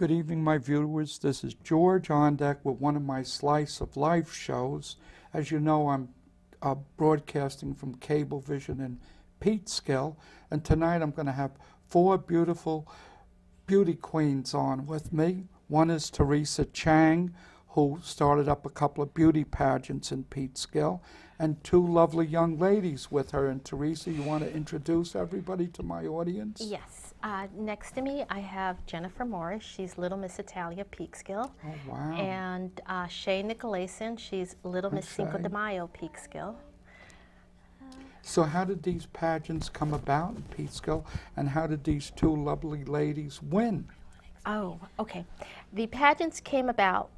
Good evening, my viewers. This is George Ondek with one of my Slice of Life shows. As you know, I'm broadcasting from Cablevision and Peekskill, and tonight I'm going to have four beautiful beauty queens on with me. One is Teresa Chang, who started up a couple of beauty pageants in Peekskill, and two lovely young ladies with her. And Teresa, you want to introduce everybody to my audience? Yes. Next to me, I have Jennifer Morris. She's Little Miss Italia Peekskill. Oh, wow. And Shay Nicolason. She's Little Miss Cinco De Mayo Peekskill. So how did these pageants come about in Peekskill, and how did these two lovely ladies win? Oh, okay. The pageants came about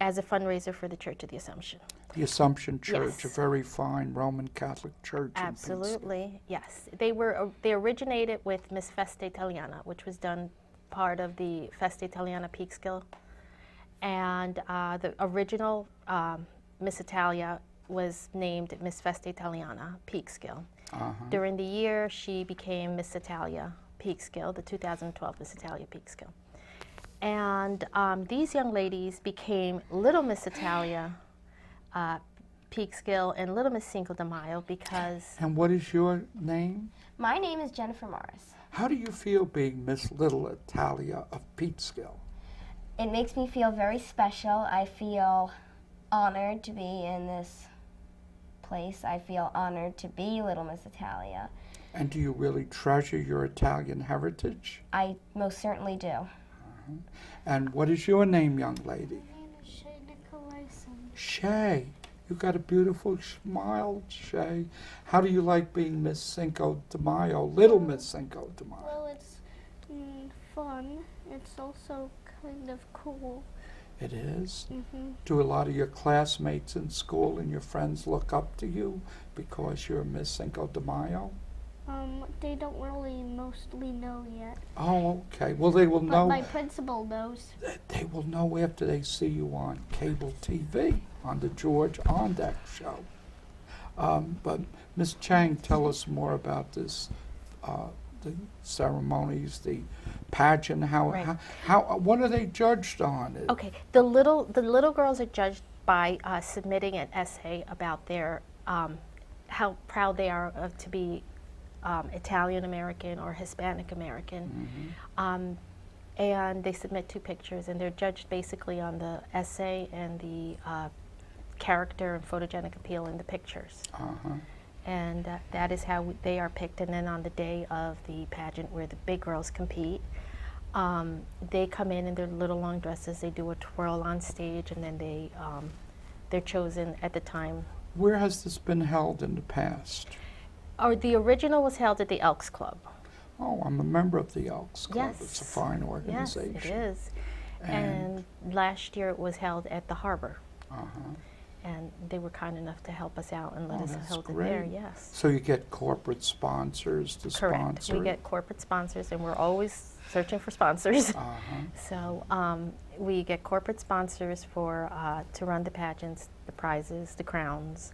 as a fundraiser for the Church of the Assumption. The Assumption Church, Yes. a very fine Roman Catholic church. Absolutely, yes. They originated with Miss Festa Italiana, which was done part of the Festa Italiana Peekskill. And the original Miss Italia was named Miss Festa Italiana Peekskill. During the year, she became Miss Italia Peekskill, the 2012 Miss Italia Peekskill. And these young ladies became Little Miss Italia Peekskill and Little Miss Cinco de Mayo because... And what is your name? My name is Jennifer Morris. How do you feel being Miss Little Italia of Peekskill? It makes me feel very special. I feel honored to be in this place. I feel honored to be Little Miss Italia. And do you really treasure your Italian heritage? I most certainly do. And what is your name, young lady? My name is Shay Nicolason. Shay. You got a beautiful smile, Shay. How do you like being Miss Cinco de Mayo, Little Miss Cinco de Mayo? Well, it's fun. It's also kind of cool. It is? Mm-hmm. Do a lot of your classmates in school and your friends look up to you because you're Miss Cinco de Mayo? They don't really mostly know yet. Oh, okay. Well, they will But know. my principal knows. They will know after they see you on cable TV, on the George Ondek show. But Miss Chang, tell us more about this, the ceremonies, the pageant. Right. What are they judged on? Okay, the little girls are judged by submitting an essay about their how proud they are to be Italian American or Hispanic American, and they submit 2 pictures, and they're judged basically on the essay and the character and photogenic appeal in the pictures. And that is how they are picked. And then on the day of the pageant, where the big girls compete, they come in their little long dresses. They do a twirl on stage, and then they're chosen at the time. Where has this been held in the past? The original was held at the Elks Club. Oh, I'm a member of the Elks Club. Yes. It's a fine organization. Yes, it is. And last year it was held at the Harbor. And they were kind enough to help us out and let us hold it there, yes. So you get corporate sponsors to Correct. sponsor? We get corporate sponsors, and we're always searching for sponsors. So we get corporate sponsors to run the pageants, the prizes, the crowns.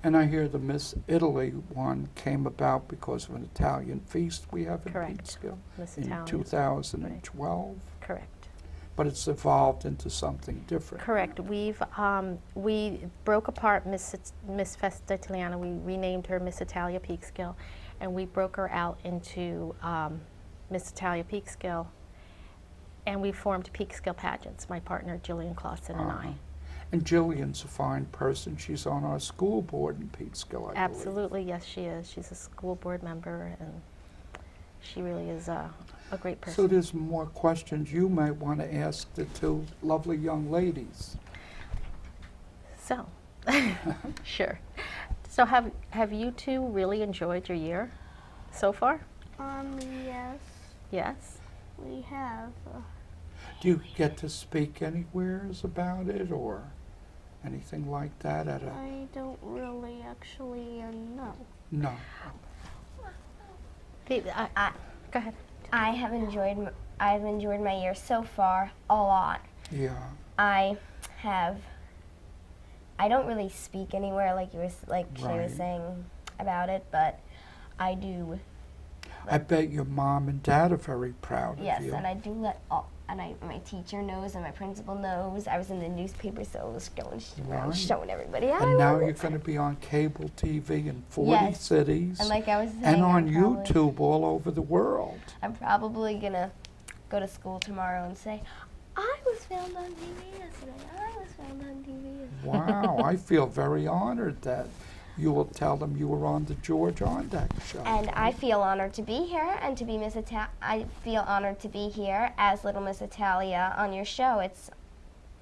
And I hear the Miss Italy one came about because of an Italian feast we have in Correct. Peekskill Miss in Italian. 2012. Correct. But it's evolved into something different. Correct. We broke apart Miss Festa Italiana. We renamed her Miss Italia Peekskill, and we broke her out into Miss Italia Peekskill, and we formed Peekskill Pageants. My partner Jillian Clausen and I. And Jillian's a fine person. She's on our school board in Peekskill, I believe. Absolutely, yes, she is. She's a school board member, and she really is a great person. So there's more questions you might want to ask the two lovely young ladies. So, sure. So have you two really enjoyed your year so far? Yes, Yes. we have. Do you get to speak anywhere about it or anything like that at a... I don't really actually know. No. Go ahead. I've enjoyed my year so far a lot. Yeah. I don't really speak anywhere like she was saying about it, but I do. I bet your mom and dad are very proud Yes, of you. and I do let all, and my teacher knows and my principal knows. I was in the newspaper, so I was going around Right. showing everybody. "I And now love you're it." going to be on cable TV in 40 Yes. cities And like I was saying, and on I'm probably, YouTube all over the world. I'm probably gonna go to school tomorrow and say, "I was filmed on TV yesterday. I was filmed on TV yesterday." Wow, I feel very honored that you will tell them you were on the George Ondek show. And I feel honored to be here and to be Miss I feel honored to be here as Little Miss Italia on your show. It's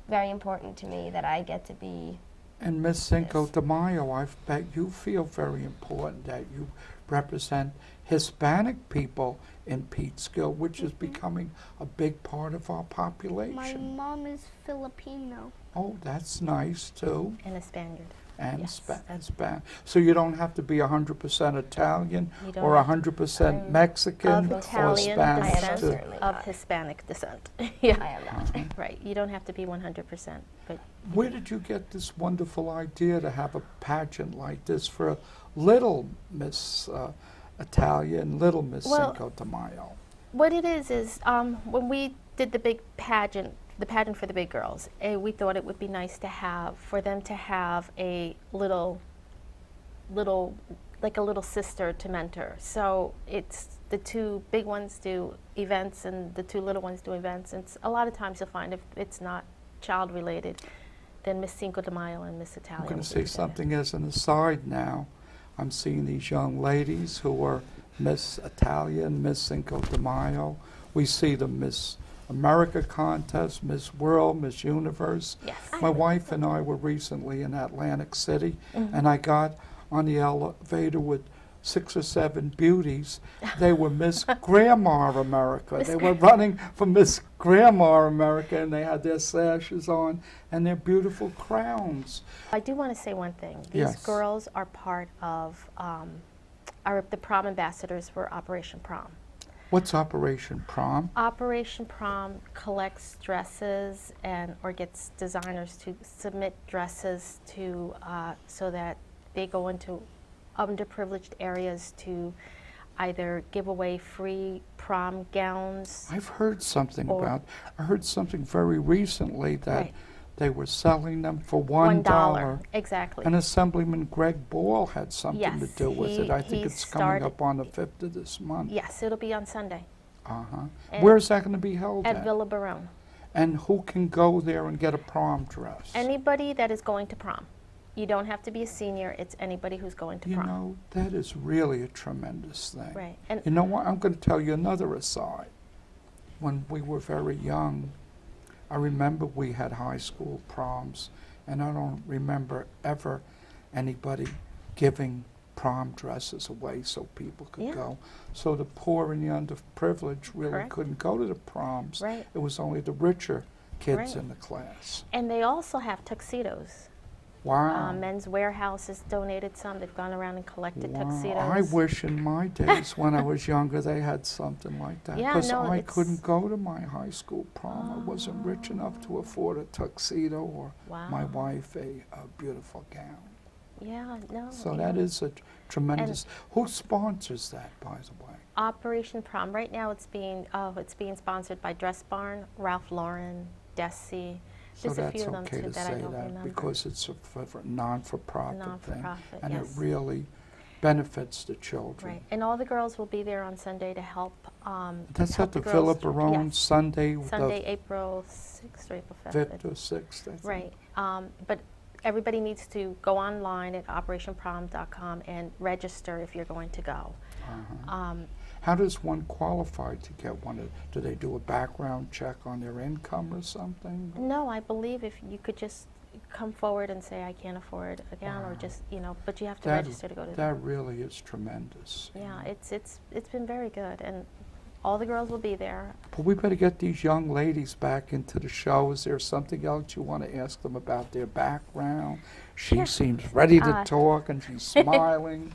very important to me that I get to be. And Miss Cinco Yes. De Mayo, I bet you feel very important that you represent Hispanic people in Peekskill, which is becoming a big part of our My population. mom is Filipino. Oh, that's nice too. And a Spaniard. And Yes. So you don't have to be 100% Italian You don't or have to- 100% Mexican Of or Italian Spanish. I am descent, too. certainly of not. Hispanic descent. I Yeah, am not. right. You don't have to be 100%, but Where did you get this wonderful idea to have a pageant like this for Little Miss Italia and Little Miss Well, Cinco de Mayo? what it is when we did the big pageant, the pageant for the big girls, we thought it would be nice to have, for them to have a little, like a little sister to mentor. So it's the two big ones do events and the two little ones do events. And a lot of times you'll find if it's not child related, then Miss Cinco de Mayo and Miss Italia. I'm going will to be say together. something as an aside now. I'm seeing these young ladies who are Miss Italia and Miss Cinco de Mayo. We see the Miss America contest, Miss World, Miss Universe. Yes. My wife and I were recently in Atlantic City, Mm-hmm. and I got on the elevator with 6 or 7 beauties. They were Miss Grandma America. Miss They were running for Miss Grandma America, and they had their sashes on and their beautiful crowns. I do want to say one thing. These Yes. girls are part of, are the prom ambassadors for Operation Prom. What's Operation Prom? Operation Prom collects dresses or gets designers to submit dresses to, so that they go into underprivileged areas to either give away free prom gowns. I've heard something Or- about, I heard something very recently that Right. they were selling them for $1. Exactly. And Assemblyman Greg Ball had something to Yes, do with it. I think he it's coming started- up on the 5th of this month. Yes, it'll be on Sunday Uh-huh. And- Where's that going to be held at at? Villa Barone. And who can go there and get a prom dress? Anybody that is going to prom. You don't have to be a senior. It's anybody who's going to You prom. know, that is really a tremendous thing. Right. And You know what? I'm going to tell you another aside. When we were very young, I remember we had high school proms, and I don't remember ever anybody giving prom dresses away so people could Yeah. go. So the poor and the underprivileged really Correct. couldn't go to the proms. Right. It was only the richer kids Right. in the class. And they also have tuxedos. Wow. Men's Warehouse has donated some. They've gone around and collected Wow. tuxedos. I wish in my days when I was younger they had something like that. Yeah, Because no, I it's- couldn't go to my high school prom. I wasn't rich enough to afford a tuxedo or my Wow. wife a beautiful gown. Yeah, no. So you that know. is a tremendous. Who sponsors that, by the way? Operation Prom. Right now, it's being sponsored by Dress Barn, Ralph Lauren, Desi. So There's a that's few of them okay too to that I say don't that remember. because it's a non-for-profit thing, Non-for-profit, and yes. it really benefits the children. Right, and all the girls will be there on Sunday to help. That's help at the girls Villa through- Barone yes. Sunday, Sunday, the April 6th or April 5th. 5th or 6th. I think. Right, but everybody needs to go online at operationprom.com and register if you're going to go. Uh-huh. How does one qualify to get one? Do they do a background check on their income or something? No, I believe if you could just come forward and say, I can't afford a gown, or Wow. just, but you have to That- register to go to That really is tremendous. Yeah, it's been very good, and all the girls will be there. But we better get these young ladies back into the show. Is there something else you want to ask them about their background? She Sure. seems ready to Uh, talk, and she's smiling.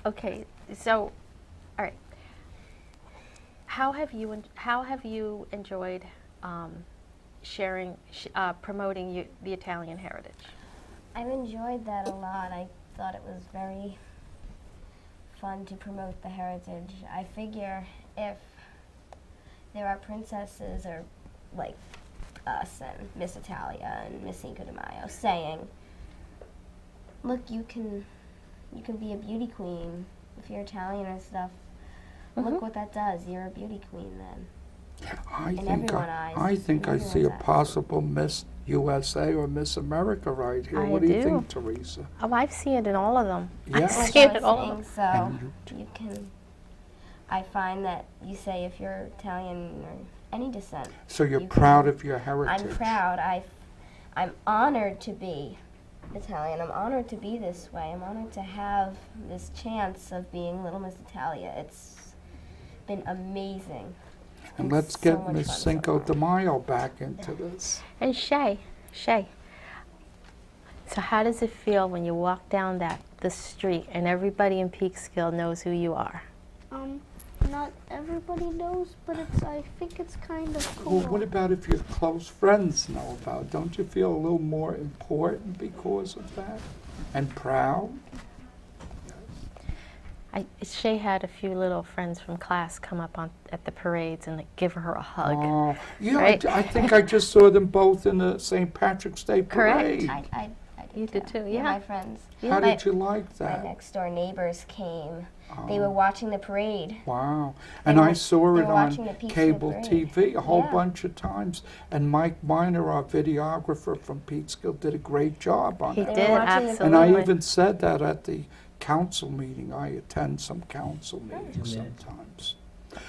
Okay, so, all right. How have you enjoyed sharing, promoting the Italian heritage? I've enjoyed that a lot. I thought it was very fun to promote the heritage. I figure if there are princesses or like us and Miss Italia and Miss Cinco de Mayo saying, look, you can be a beauty queen if you're Italian and stuff. Look what that does. You're a beauty queen then. I In think everyone's eyes. I think In I see a everyone's eyes. possible Miss USA or Miss America right here. I What do you do. think, Teresa? Oh, I've seen it in all of them. Yeah. I've Like seen I it was all of them. saying, so And you can. I find that you say if you're Italian or any descent. So you're You proud can- of your heritage. I'm proud. I'm honored to be Italian. I'm honored to be this way. I'm honored to have this chance of being Little Miss Italia. It's been amazing. And It's let's so get much Miss fun so Cinco far. de Mayo back into this. And Shay. So how does it feel when you walk down the street and everybody in Peekskill knows who you are? Not everybody knows, but I think it's kind of cool. Well, what about if your close friends know about it? Don't you feel a little more important because of that? And proud? Shay had a few little friends from class come up at the parades and give her a hug. Oh, yeah, Right? I think I just saw them both in the St. Patrick's Day Correct. parade. I You did too, One of yeah. my friends. How My- did you like My that? next door neighbors came. They Oh. were watching the parade. Wow. They And I were- saw they it were on watching the Peekskill cable parade. TV a whole Yeah. bunch of times. And Mike Miner, our videographer from Peekskill, did a great job on He that. They were did, watching the absolutely. And I even said that at the council meeting. I attend some council meetings Yeah. sometimes.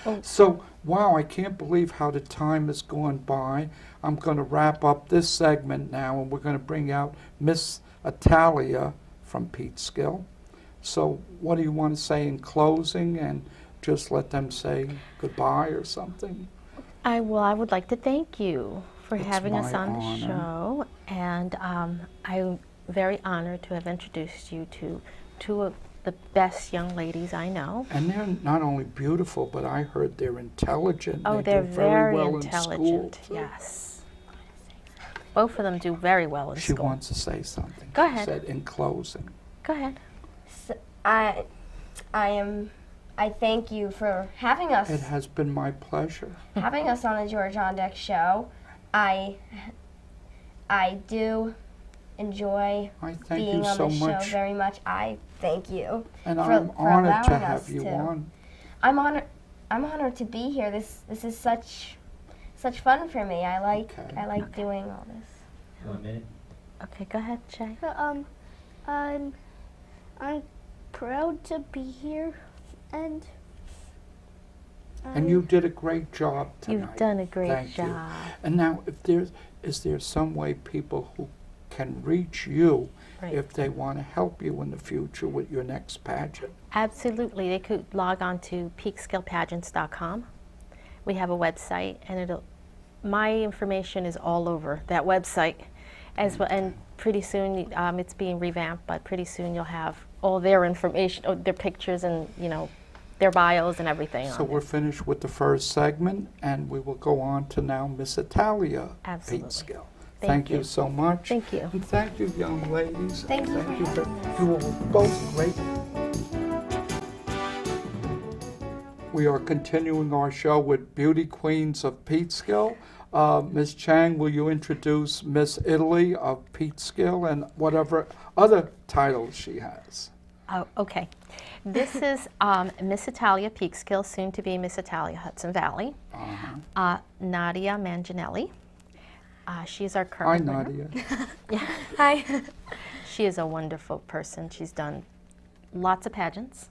Oh. So, wow, I can't believe how the time has gone by. I'm going to wrap up this segment now, and we're going to bring out Miss Italia from Peekskill. So, what do you want to say in closing, and just let them say goodbye or something? I would like to thank you for It's having us my on the honor. show, and I'm very honored to have introduced you to two of the best young ladies I know. And they're not only beautiful, but I heard they're intelligent. Oh, they they're do very well intelligent. in school. Yes, both of them do very well in She school. wants to say something. Go She ahead. said in closing. Go ahead. So I thank you for having us. It has been my pleasure. Having us on the George Ondek show. I do enjoy I thank being you on so the show much. very much. I thank you. And for- I'm for honored to allowing have us you to. on. I'm honored to be here. This is such fun for me. I like Okay. doing all this. 1 minute. Okay, go ahead, Shay. I'm proud to be here, and And you did a great job tonight. You've done a great Thank you. job. And now, is there some way people who can reach you Right. if they want to help you in the future with your next pageant? Absolutely. They could log on to peekskillpageants.com. We have a website, and my information is all over that website as well. And pretty soon, it's being revamped, but pretty soon you'll have all their information, their pictures, and their bios and everything So on we're it. finished with the first segment, and we will go on to now Miss Italia Absolutely. Peekskill. Thank Thank you you. so much. Thank you. And thank you, young ladies. Thank you Thank you. for You were both great. We are continuing our show with Beauty Queens of Peekskill. Ms. Chang, will you introduce Miss Italy of Peekskill and whatever other titles she has? Oh, okay. This is Miss Italia Peekskill, soon to be Miss Italia Hudson Valley. Nadia Manginelli. She is our Hi, current winner. Nadia. Hi. She is a wonderful person. She's done lots of pageants.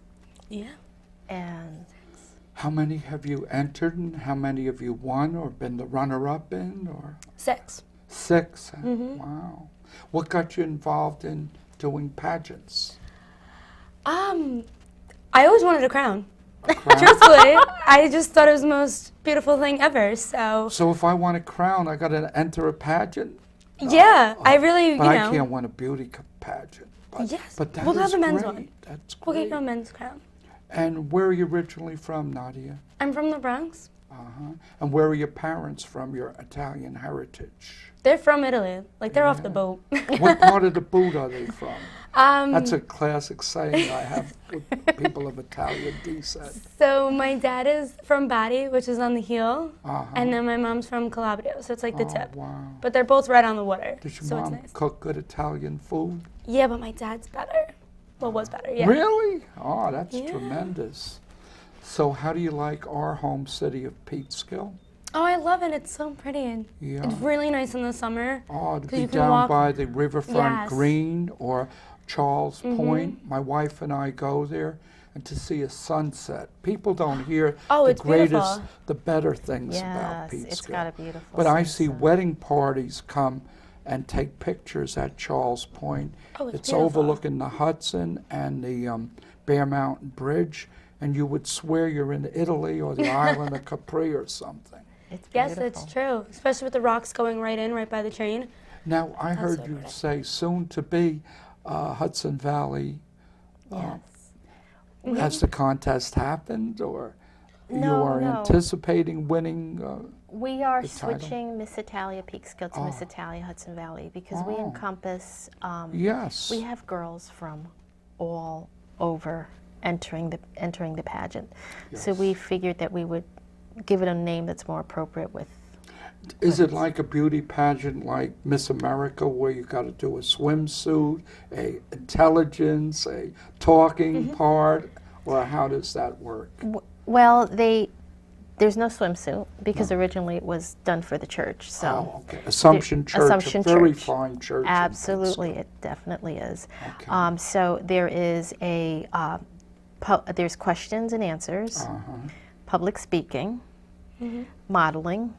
Yeah. And How many have you entered, and how many have you won or been the runner-up in? Or 6. 6? Wow. What got you involved in doing pageants? I always wanted a crown. Crown? Truthfully, I just thought it was the most beautiful thing ever. So So if I want a crown, I got to enter a pageant? yeah, I really, But I know, can't win a beauty pageant. But, Yes, but that we'll have is a men's great. one. That's we'll great. get you a men's crown. And where are you originally from, Nadia? I'm from the Bronx. Uh-huh. And where are your parents from, your Italian heritage? They're from Italy. Like, they're off the Yeah. boat. What part of the boot are they from? Um, That's a classic saying I have with people of Italian descent. So my dad is from Bari, which is on the heel, Uh-huh. and then my mom's from Calabria, so it's like the tip. Wow. But they're both right on the water, Does your so mom it's nice. cook good Italian food? Yeah, but my dad's better. Well, was better, yeah. Really? Oh, that's Yeah. tremendous. So how do you like our home city of Peekskill? Oh, I love it. It's so pretty. And Yeah. it's really nice in the summer. Oh, to 'cause be you can down walk- by the riverfront Yes. green or Charles Mhm. Point. My wife and I go there, and to see a sunset. People don't hear Oh, the it's greatest, beautiful. the better things about Yes, it's Peekskill. got a beautiful But I see sunset. wedding parties come and take pictures at Charles Point. Oh, It's beautiful. overlooking the Hudson and the Bear Mountain Bridge, and you would swear you're in Italy or the island of Capri or something. It's Yes, beautiful. it's true. Especially with the rocks going right in, right by the train. Now, I That's heard so you pretty. say soon to be Hudson Valley. Yes. Has the contest happened, or you No, are no. anticipating winning? We are the title? switching Miss Italia Peekskill to Miss Oh. Italia Hudson Valley because we Oh. encompass. Yes. We have girls from all over entering the pageant, so Yes. we figured that we would give it a name that's more appropriate with. Is it like a beauty pageant like Miss America where you got to do a swimsuit, a intelligence, a talking part, or how does that work? Well, there's no swimsuit because originally it was done for the church. So Oh, okay. Assumption Church, Assumption a very Church. fine church. in absolutely, Pittsburgh. it definitely is. Okay. So there is there's questions and answers, Uh-huh. public speaking, modeling.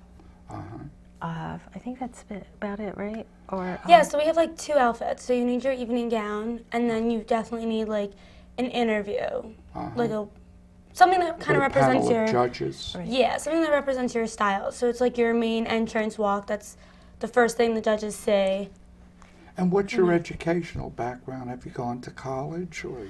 Uh-huh. I think that's about it, right? Or Yeah, so we have like 2 outfits. So you need your evening gown, and then you definitely need like an interview, like something that kind of With a panel represents of your judges. Right. yeah, something that represents your style. So it's like your main entrance walk. That's the first thing the judges say. And what's your educational background? Have you gone to college, or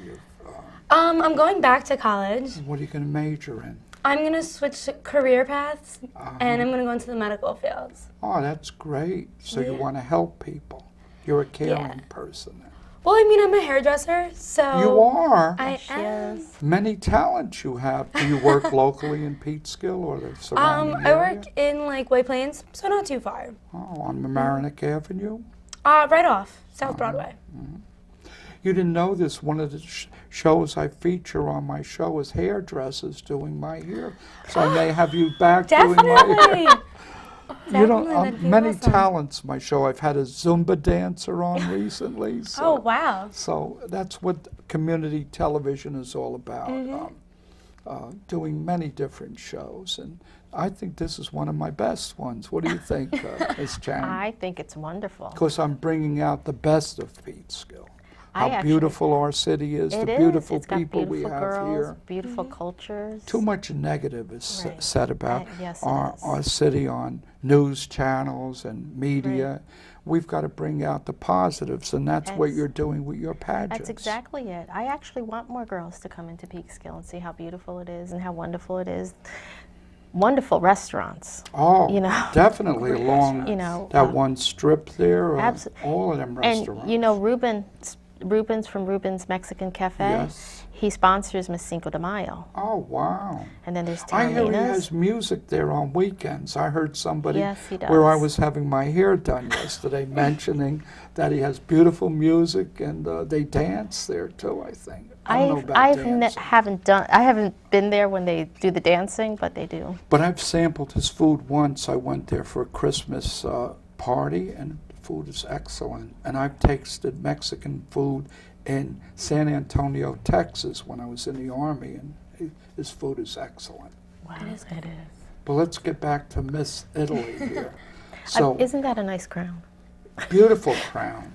I'm going back to college. what are you going to major in? I'm gonna switch career paths, Uh-huh. and I'm gonna go into the medical fields. Oh, that's great. So you Yeah. want to help people. You're a caring Yeah. person. Well, I mean, I'm a hairdresser, so You are. I She am. is. Many talents you have. Do you work locally in Peekskill or the surrounding I area? work in like White Plains, so not too far. Oh, on Mamaroneck Avenue? Right off South Broadway. You didn't know this. One of the shows I feature on my show is hairdressers doing my hair. So I may have you back doing my hair. Definitely. You know, Definitely, that'd be many awesome. talents, my show. I've had a Zumba dancer on recently. So, Oh wow. So that's what community television is all about, doing many different shows. And I think this is one of my best ones. What do you think, Ms. Chan? I think it's wonderful. Because I'm bringing out the best of Peekskill. I How actually- beautiful our city is, It the is. beautiful It's got people we beautiful have girls, here. beautiful cultures. Too much negative is Right. said about Yes, it our, is. our city on news channels and media. We've got to bring out the positives, and that's what That's- you're doing with your pageants. That's exactly it. I actually want more girls to come into Peekskill and see how beautiful it is and how wonderful it is. Wonderful restaurants. Oh, you know. definitely along You know, that one strip there, or abso- all of them restaurants. And you know, Ruben's from Ruben's Mexican Cafe. Yes. He sponsors Miss Cinco de Mayo. Oh, wow. And then there's I hear he Taninas. has music there on weekends. I heard somebody Yes, he where I does. was having my hair done yesterday mentioning that he has beautiful music, and they dance there too, I think. I don't know about dancing. I haven't been there when they do the dancing, but they do. But I've sampled his food once. I went there for a Christmas party, and the food is excellent. And I've tasted Mexican food in San Antonio, Texas, when I was in the Army, and his food is excellent. Wow, it is. But let's get back to Miss Italy here. So, Isn't that a nice crown? beautiful crown.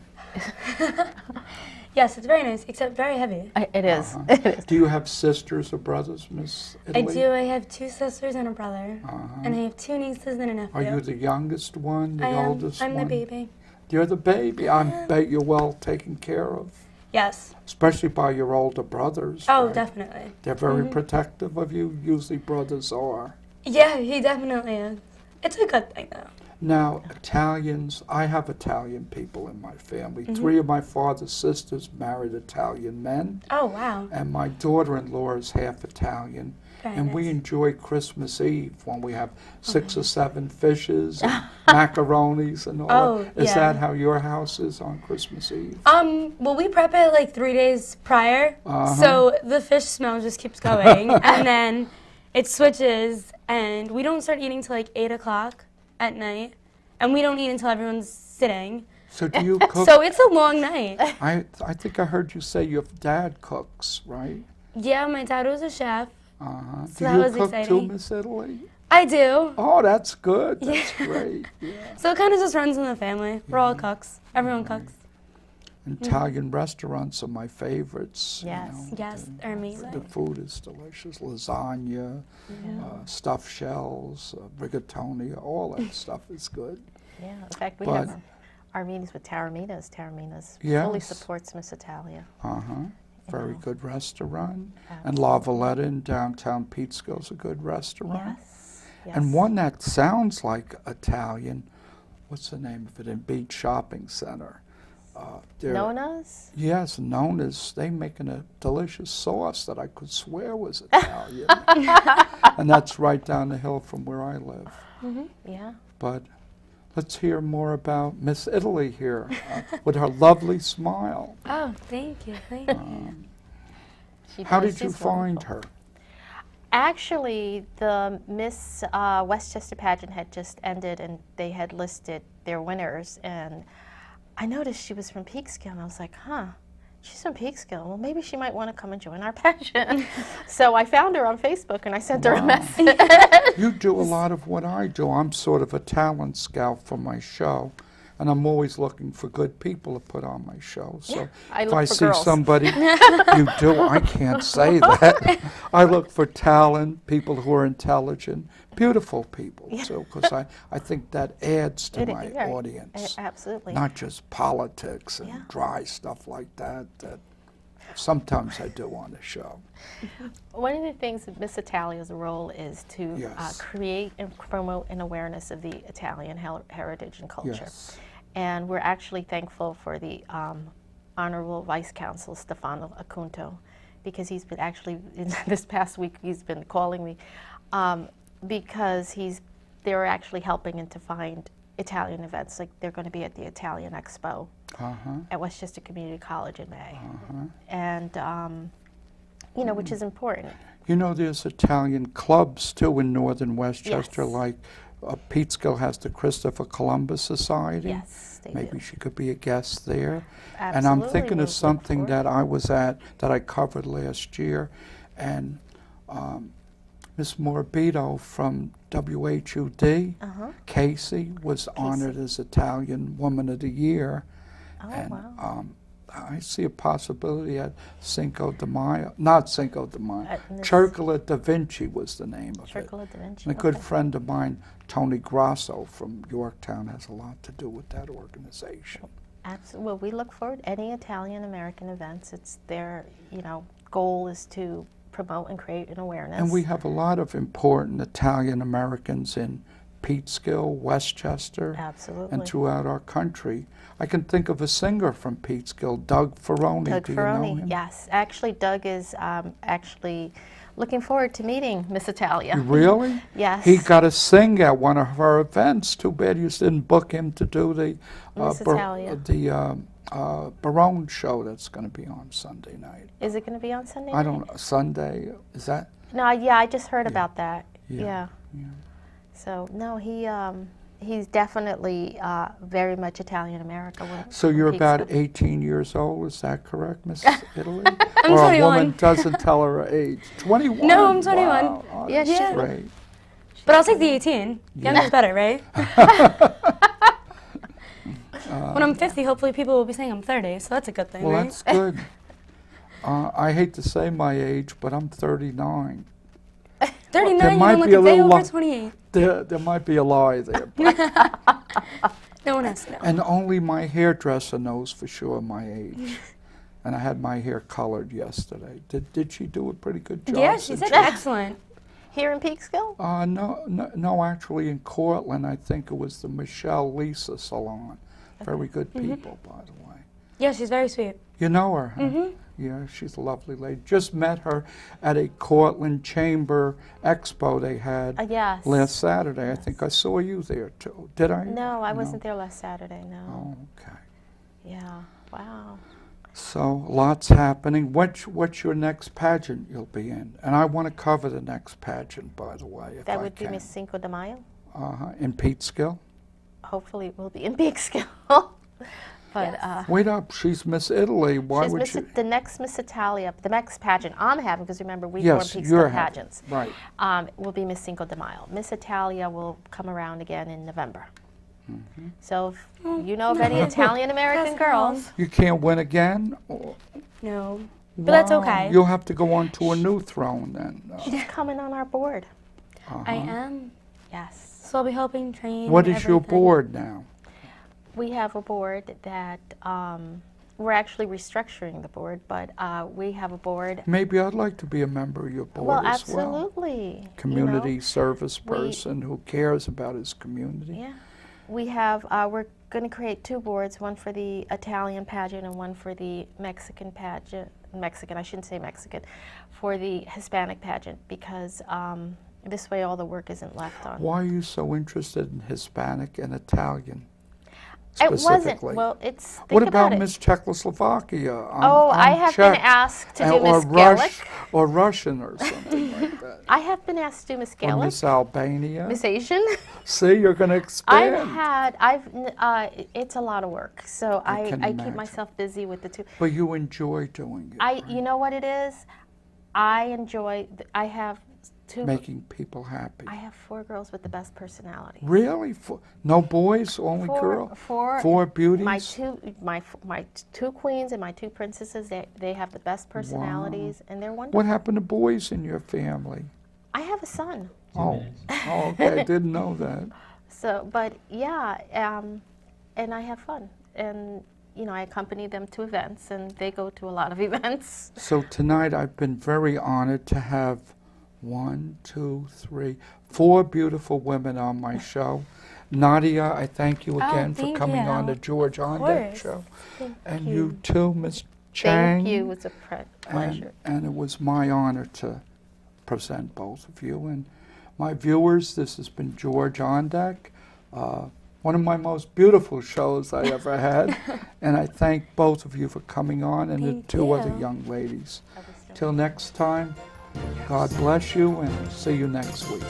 Yes, it's very nice, except very heavy. It is. Uh-huh. It is. Do you have sisters or brothers, Miss I Italy? do. I have 2 sisters and a brother, Uh-huh. and I have 2 nieces and a nephew. Are you the youngest one, the I am. oldest I'm one? the baby. You're the baby. I bet you're well taken care of, Yes. especially by your older brothers. Oh, right? definitely. They're very protective of you. Usually brothers are. Yeah, he definitely is. It's a good thing, though. Now, Italians, I have Italian people in my family. Mm-hmm. 3 of my father's sisters married Italian men, Oh, wow. and my daughter-in-law is half Italian. Very And we nice. enjoy Christmas Eve when we have 6 or 7 fishes and macaronis and all Oh, that. Is yeah. that how your house is on Christmas Eve? Well, we prep it like 3 days prior, Uh-huh. so the fish smell just keeps going, and then it switches, and we don't start eating till like 8 o'clock at night, and we don't eat until everyone's sitting. So do you cook? So it's a long night. I think I heard you say your dad cooks, right? Yeah, my dad was a chef. Uh-huh. So Do that you was cook too, exciting. Miss Italy? I do. Oh, that's good. That's great. Yeah. So it kind of just runs in the family. We're all cooks. Everyone cooks. Italian restaurants are my favorites. Yes. Yes, they're amazing. The food is delicious. Lasagna, stuffed shells, rigatoni, all that stuff is good. Yeah, in fact, we But- have our meetings with Taormina's. Taormina's fully Yes. supports Miss Italia. Uh-huh. Very Yeah. good restaurant. And La Valletta in downtown Peekskill is a good restaurant. Yes. Yes. And one that sounds like Italian, what's the name of it, in Beach Shopping Center? they're- Nona's? Yes, Nona's. They making a delicious sauce that I could swear was Italian. And that's right down the hill from where I live. Yeah. But let's hear more about Miss Italy here with her lovely smile. Oh, thank you. Thank you. She How does. did you She's find wonderful. her? Actually, the Miss Westchester pageant had just ended, and they had listed their winners. And I noticed she was from Peekskill, and I was like, huh, she's from Peekskill. Well, maybe she might want to come and join our pageant. So I found her on Facebook, and I sent her a Wow. message. You do a lot of what I do. I'm sort of a talent scout for my show, and I'm always looking for good people to put on my show. So Yeah, I if look I for see girls. somebody, you do. I can't say that. I look for talent, people who are intelligent, beautiful people too, because I think that adds to my Yeah, audience. Absolutely. Not just politics and Yeah. dry stuff like that. That sometimes I do on the show. One of the things that Miss Italia's role is to Yes. create and promote an awareness of the Italian heritage and culture. Yes. And we're actually thankful for the Honorable Vice Consul Stefano Acunto, because he's been actually, in this past week, he's been calling me, because they're actually helping him to find Italian events. Like they're going to be at the Italian Expo Uh-huh. at Westchester Community College in May. Uh-huh. And, you know, which is important. You know, there's Italian clubs too in northern Westchester, Yes. like Peekskill has the Christopher Columbus Society. Yes, they Maybe do. she could be a guest there. And Absolutely, I'm thinking we'll of look something forward. that I was at, that I covered last year, and Miss Morbido from WHUD, Casey, was honored as Italian Woman of the Year. Oh, And wow. I see a possibility at Cinco de Mayo, not Cinco de Mayo, At Miss- Circola da Vinci was the name of it. Circola da Vinci. And a good okay. friend of mine, Tony Grasso from Yorktown, has a lot to do with that organization. Absolutely. Well, we look forward to any Italian-American events. It's their, goal is to promote and create an awareness. And we have a lot of important Italian Americans in Peekskill, Westchester, Absolutely. and throughout our country. I can think of a singer from Peekskill, Doug Ferroni. Doug Do you know Ferroni, him? yes. Actually, Doug is actually looking forward to meeting Miss Italia. Really? Yes. He got to sing at one of our events. Too bad you didn't book him to do the Miss Italia. Barone show that's going to be on Sunday night. Is it going to be on Sunday I night? don't know. Sunday, is that? No, yeah, I just heard about that. Yeah, Yeah. So, no, he's definitely very much Italian-American. So you're from about Peekskill. 18 years old, is that correct, Miss Italy? I'm or 21. a woman doesn't tell her age. 21? No, I'm 21. Wow. Oh, Yeah, that's she's- great. But I'll take the 18. Younger's better, right? When I'm 50, hopefully people will be saying I'm 30, so that's a good thing, Well, right? that's good. I hate to say my age, but I'm 39. 39, There you might look be a a day little over lo- 28. There might be a lie there. But, No one has to know. and only my hairdresser knows for sure my age. And I had my hair colored yesterday. Did she do a pretty good job? Yeah, she since said you- excellent. Here in Peekskill? No, actually in Cortland, I think it was the Michelle Lisa Salon. Very good people, by the way. Yeah, she's very sweet. You know her, huh? Yeah, she's a lovely lady. Just met her at a Cortland Chamber Expo they had Yes. last Saturday. I think I saw you there too. Did I? No, I wasn't there last Saturday, no. Oh, okay. Yeah, wow. So lots happening. What's your next pageant you'll be in? And I want to cover the next pageant, by the way, if That I would be can. Miss Cinco de Mayo. In Peekskill. Hopefully it will be in Peekskill. But Wait up, she's Miss Italy. Why she's would Miss, she? the next Miss Italia, the next pageant I'm having, because remember we Yes, form you're Peekskill having, pageants, right. will be Miss Cinco de Mayo. Miss Italia will come around again in November. So if you know of any Italian American girls, You can't win again? Or- No. But that's Wow, okay. You'll have to go on to a new throne then. she's coming on our board. I am. Yes. So I'll be helping train. What is your everything. board now? We have a board that we're actually restructuring the board, but we have a board. Maybe I'd like to be a member of your board Well, as well. absolutely. Community service we- person who cares about his community. Yeah. We have, we're going to create two boards, one for the Italian pageant and one for the Mexican pageant. Mexican, I shouldn't say Mexican, for the Hispanic pageant, because this way all the work isn't left on. Why are you so interested in Hispanic and Italian? It wasn't. Specifically? Well, it's. Think What about it. Miss Czechoslovakia? Oh, I have been asked to do Miss Gaelic. Or Russian or something like that. I have been asked to do Miss Or Gaelic, Miss Albania. Miss Asian. See, you're going to expand. It's a lot of work, so I can I keep imagine. myself busy with the two. But you enjoy doing it. You know what it is? I enjoy. I have two. Making people happy. I have 4 girls with the best personality. Really? No boys, only girl? Four beauties? My two queens and my 2 princesses. They have the best personalities, and they're wonderful. What happened to boys in your family? I have a son. Oh, okay, I didn't know that. So, but yeah, and I have fun, and I accompany them to events, and they go to a lot of events. So tonight I've been very honored to have 1, 2, 3, 4 beautiful women on my show. Nadia, I thank you again for thank coming on you. the George Ondek course. show. Thank And you. you too, Miss Chang. Thank you. It was a pleasure. And it was my honor to present both of you. And my viewers, this has been George Ondek, one of my most beautiful shows I ever had. And I thank both of you for coming on, and the Thank 2 other you. young ladies. I was so- Till next time, God bless you, and see you next week.